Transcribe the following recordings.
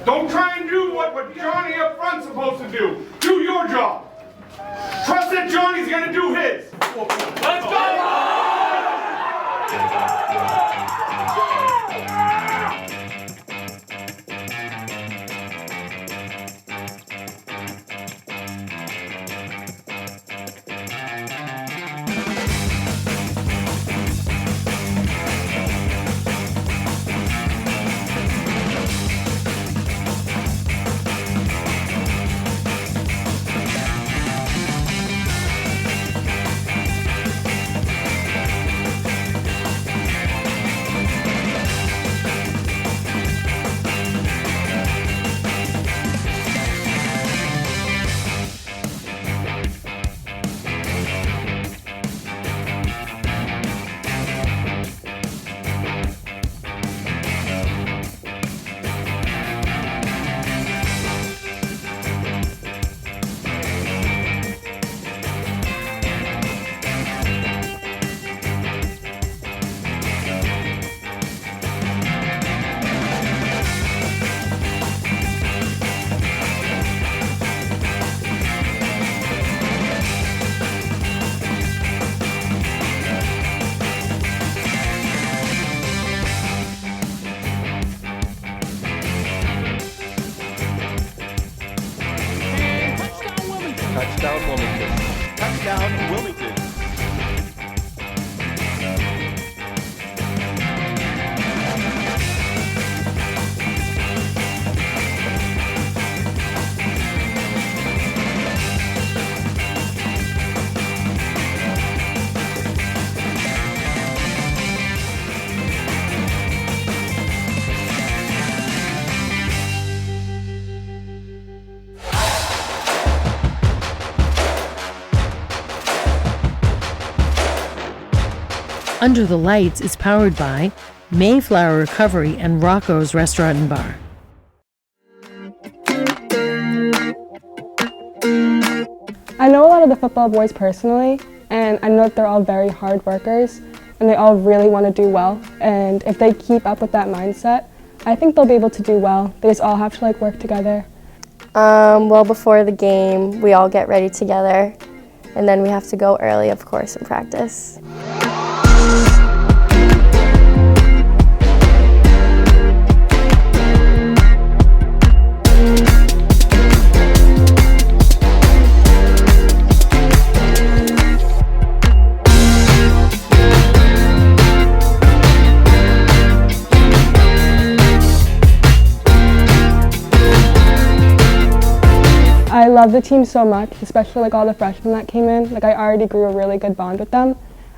Don't try and do what Johnny up front's supposed to do. Do your job. Trust that Johnny's gonna do his. Let's go! Touchdown Wilmington. Touchdown Wilmington. Under the Lights is powered by Mayflower Recovery and Rocco's Restaurant and Bar. I know a lot of the football boys personally, and I know that they're all very hard workers, and they all really want to do well. And if they keep up with that mindset, I think they'll be able to do well. They just all have to work together. Well, before the game, we all get ready together, and then we have to go early, of course, and practice. I love the team so much, especially all the freshmen that came in. I already grew a really good bond with them,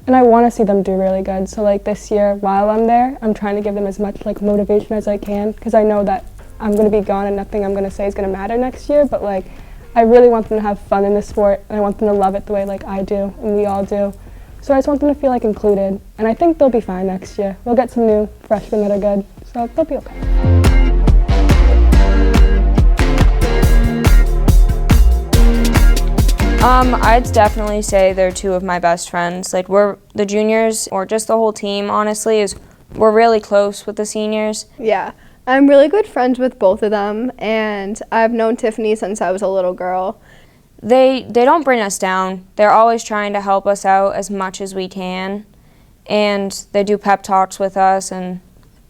and I want to see them do really good. So this year, while I'm there, I'm trying to give them as much motivation as I can, because I know that I'm going to be gone and nothing I'm going to say is going to matter next year. But I really want them to have fun in the sport, and I want them to love it the way I do and we all do. So I just want them to feel included, and I think they'll be fine next year. We'll get some new freshmen that are good, so they'll be okay. I'd definitely say they're two of my best friends. We're the juniors, or just the whole team, honestly, we're really close with the seniors. Yeah, I'm really good friends with both of them, and I've known Tiffany since I was a little girl. They don't bring us down. They're always trying to help us out as much as we can, and they do pep talks with us and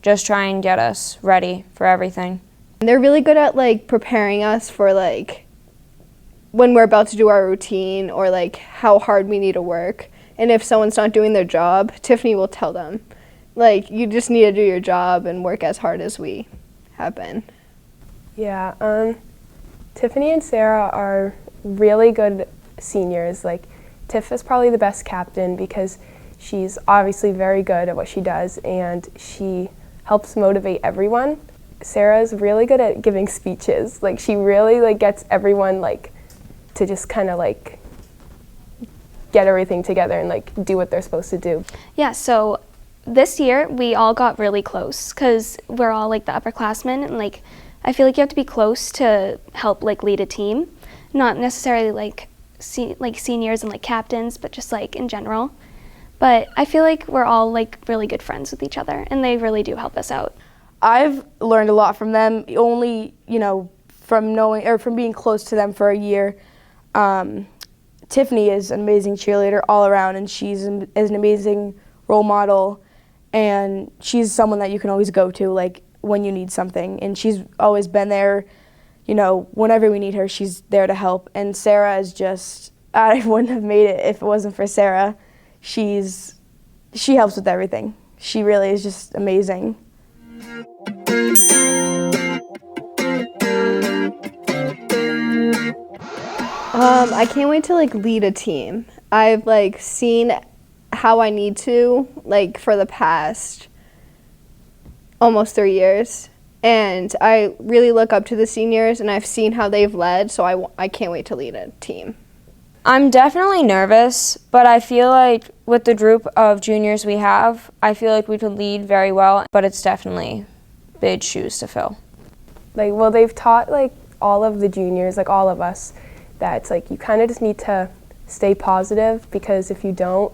just try and get us ready for everything. They're really good at preparing us for when we're about to do our routine, or how hard we need to work. And if someone's not doing their job, Tiffany will tell them, you just need to do your job and work as hard as we have been. Yeah, Tiffany and Sarah are really good seniors. Tiff is probably the best captain because she's obviously very good at what she does, and she helps motivate everyone. Sarah's really good at giving speeches. She really gets everyone to just kind of get everything together and do what they're supposed to do. Yeah, so this year we all got really close because we're all the upperclassmen, and I feel you have to be close to help lead a team, not necessarily seniors and captains, but just in general. But I feel we're all really good friends with each other, and they really do help us out. I've learned a lot from them, only, from knowing or from being close to them for a year. Tiffany is an amazing cheerleader all around, and she's an amazing role model, and she's someone that you can always go to, like, when you need something, and she's always been there, whenever we need her, she's there to help. And Sarah is just, I wouldn't have made it if it wasn't for Sarah. She helps with everything. She really is just amazing. I can't wait to lead a team. I've seen how I need to for the past almost 3 years, and I really look up to the seniors, and I've seen how they've led, so I can't wait to lead a team. I'm definitely nervous, but I feel like with the group of juniors we have, I feel like we could lead very well, but it's definitely big shoes to fill. They've taught all of the juniors, all of us, that it's you kind of just need to stay positive, because if you don't,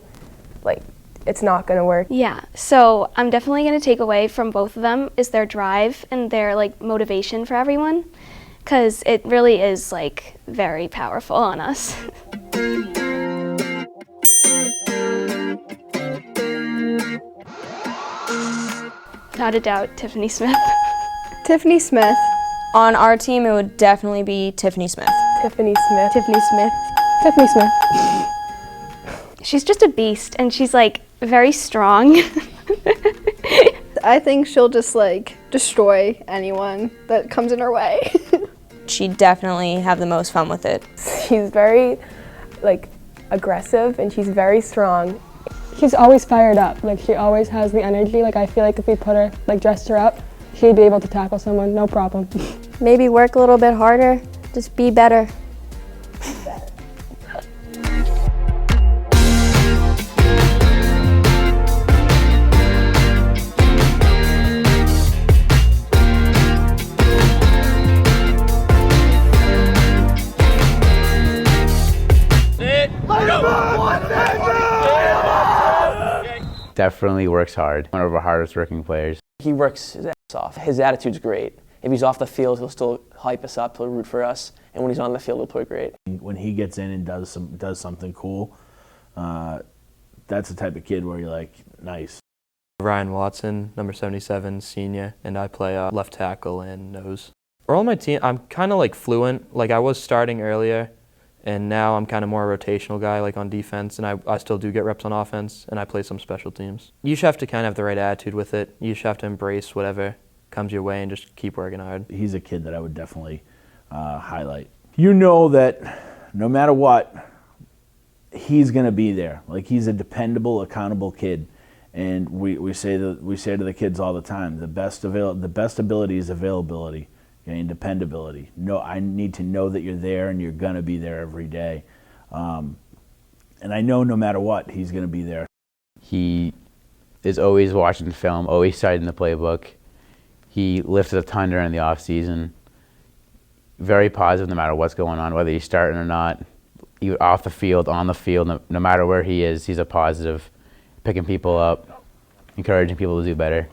it's not going to work. Yeah, so I'm definitely going to take away from both of them is their drive and their motivation for everyone, because it really is very powerful on us. Without a doubt, Tiffany Smith. Tiffany Smith. On our team, it would definitely be Tiffany Smith. Tiffany Smith. Tiffany Smith. Tiffany Smith. She's just a beast, and she's very strong. I think she'll just destroy anyone that comes in her way. She'd definitely have the most fun with it. She's very aggressive, and she's very strong. She's always fired up. She always has the energy. I feel if we put her, dressed her up, she'd be able to tackle someone, no problem. Maybe work a little bit harder, just be better. Definitely works hard. One of our hardest working players. He works his ass off. His attitude's great. If he's off the field, he'll still hype us up, he'll root for us, and when he's on the field, he'll play great. When he gets in and does something cool, that's the type of kid where you're nice. Ryan Watson, number 77, senior, and I play left tackle and nose. Or on my team, I'm kind of fluent. I was starting earlier, and now I'm kind of more a rotational guy on defense, and I still do get reps on offense, and I play some special teams. You just have to kind of have the right attitude with it. You just have to embrace whatever comes your way and just keep working hard. He's a kid that I would definitely highlight. You know that no matter what, he's going to be there. He's a dependable, accountable kid, and we say to the kids all the time, the best ability is availability. And dependability. No, I need to know that you're there and you're going to be there every day. And I know no matter what, he's going to be there. He is always watching film, always citing the playbook. He lifted a ton during the off season. Very positive no matter what's going on, whether he's starting or not. Either off the field, on the field, no matter where he is, he's a positive, picking people up, encouraging people to do better.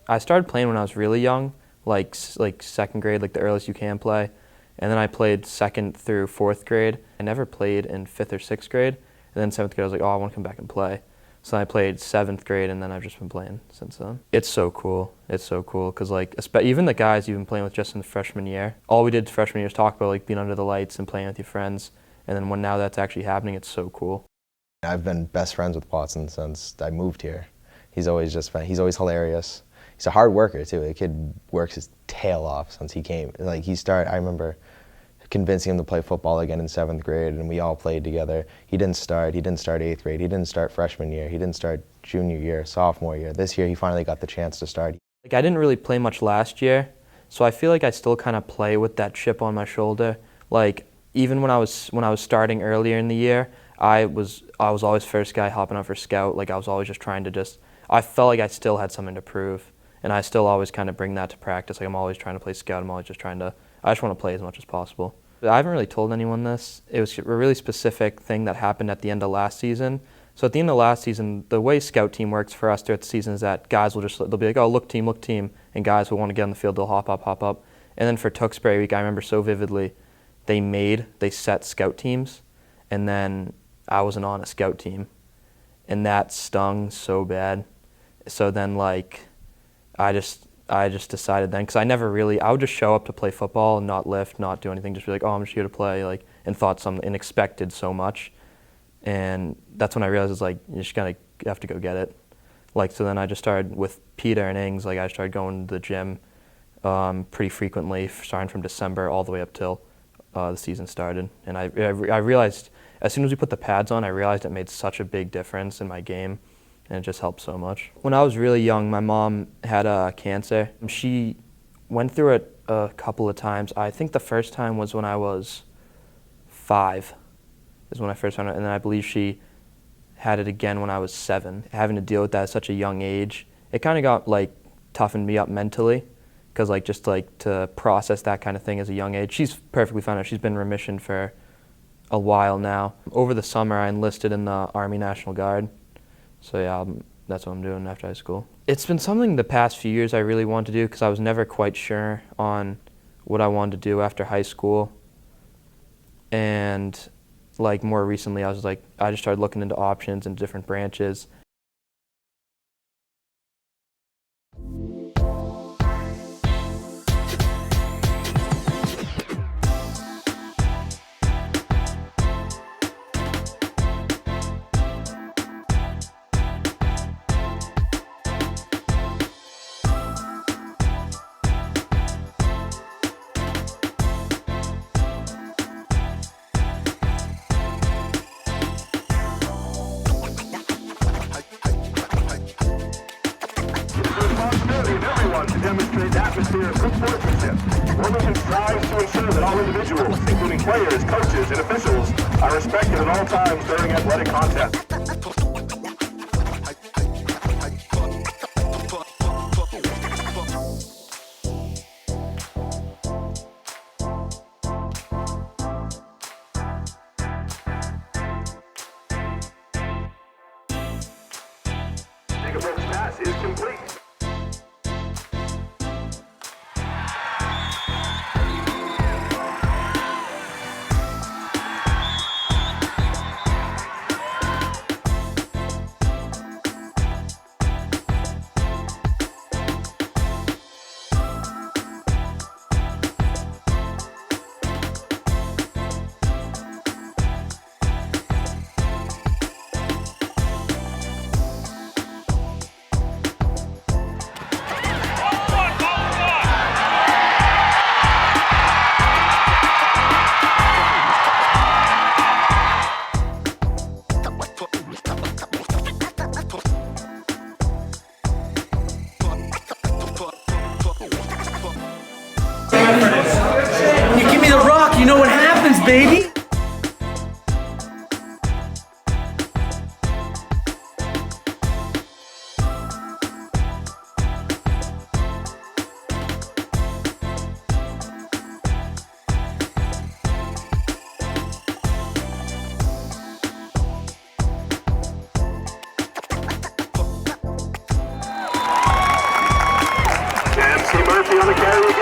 I started playing when I was really young, second grade, the earliest you can play. And then I played second through fourth grade. I never played in fifth or sixth grade. And then seventh grade, I was I want to come back and play. So I played seventh grade, and then I've just been playing since then. It's so cool. It's so cool because even the guys you've been playing with just in the freshman year, all we did freshman year was talk about being under the lights and playing with your friends. And then now that's actually happening, it's so cool. I've been best friends with Watson since I moved here. He's always hilarious. He's a hard worker too. The kid works his tail off since he came. I remember convincing him to play football again in seventh grade, and we all played together. He didn't start eighth grade. He didn't start freshman year. He didn't start junior year, sophomore year. This year he finally got the chance to start. I didn't really play much last year, so I feel I still kind of play with that chip on my shoulder. Even when I was starting earlier in the year, I was always first guy hopping up for scout. I was always just trying to I felt I still had something to prove. And I still always kind of bring that to practice. I'm always trying to play scout. I just want to play as much as possible. I haven't really told anyone this. It was a really specific thing that happened at the end of last season. So at the end of last season, the way scout team works for us throughout the season is that guys will they'll be like, oh, look team, and guys will want to get on the field, they'll hop up. And then for Tewksbury week, I remember so vividly, they set scout teams, and then I wasn't on a scout team, and that stung so bad. So then like, I just decided then, because I would just show up to play football and not lift, not do anything, just be like, oh, I'm just here to play, like, and thought and expected so much. And that's when I realized it's like, you have to go get it. Like, so then I just started with Peter and Ings, like I started going to the gym pretty frequently, starting from December all the way up till the season started. And I realized, as soon as we put the pads on, I realized it made such a big difference in my game, and it just helped so much. When I was really young, my mom had cancer. She went through it a couple of times. I think the first time was when I was 5. Is when I first found out, and then I believe she had it again when I was 7. Having to deal with that at such a young age, it kind of got like toughened me up mentally, because like just like to process that kind of thing as a young age. She's perfectly fine. She's been in remission for a while now. Over the summer, I enlisted in the Army National Guard. So yeah, that's what I'm doing after high school. It's been something the past few years I really wanted to do, because I was never quite sure on what I wanted to do after high school. And like more recently, I just started looking into options and different branches. To demonstrate the atmosphere of good sportsmanship. Burlington strives to ensure that all individuals, including players, coaches, and officials, are respected at all times during athletic contests. Jacob's pass is complete. When you give me the rock, you know what happens, baby. MC Murphy on the carry.